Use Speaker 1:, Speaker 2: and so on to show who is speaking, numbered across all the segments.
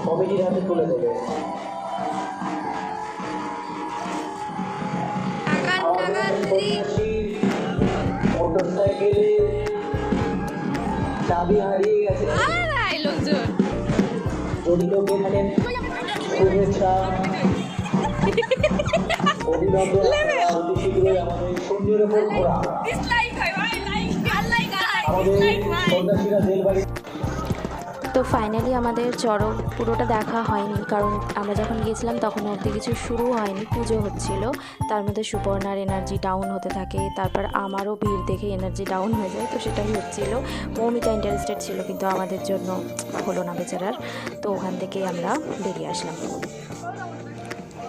Speaker 1: কমিটির হাতে তুলে দেবে। মোটরসাইকেলে চাবি হারিয়ে গেছে, যদি কেউ পেয়ে শুভেচ্ছা অভিনন্দন। অতি শীঘ্রই আমাদের সন্ধ্যের উপর ঘোরা আমাদের সন্ন্যাসীরা জেলবাড়ি।
Speaker 2: তো ফাইনালি আমাদের চড়ক পুরোটা দেখা হয়নি, কারণ আমরা যখন গিয়েছিলাম তখন অবধি কিছু শুরু হয়নি, পুজো হচ্ছিল। তার মধ্যে সুপর্ণার এনার্জি ডাউন হতে থাকে, তারপর আমারও ভিড় দেখে এনার্জি ডাউন হয়ে যায়। তো সেটাই হচ্ছিল। মৌমিতা ইন্টারেস্টেড ছিল কিন্তু আমাদের জন্য হলো না বেচারার। তো ওখান থেকে আমরা বেরিয়ে আসলাম।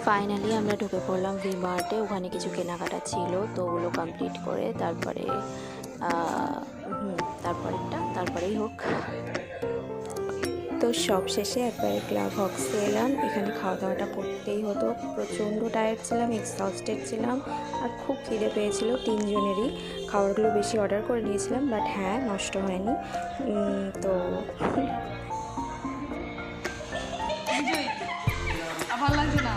Speaker 2: ফাইনালি আমরা ঢুকে পড়লাম ভি মার্টে। ওখানে কিছু কেনাকাটা ছিল, তো ওগুলো কমপ্লিট করে তারপরেই হোক। তো সব শেষে একবারে ক্লাব হক্সে এলাম। এখানে খাওয়া দাওয়াটা করতেই হতো। প্রচণ্ড টায়ার্ড ছিলাম, এক্সহস্টেড ছিলাম, আর খুব খিদে পেয়েছিল তিনজনেরই। খাবারগুলো বেশি অর্ডার করে নিয়েছিলাম, বাট হ্যাঁ, নষ্ট হয়নি। তো
Speaker 3: ভালো লাগছে না।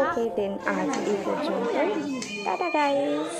Speaker 2: ওকে দেন, আজ এই পর্যন্ত। Tata guys.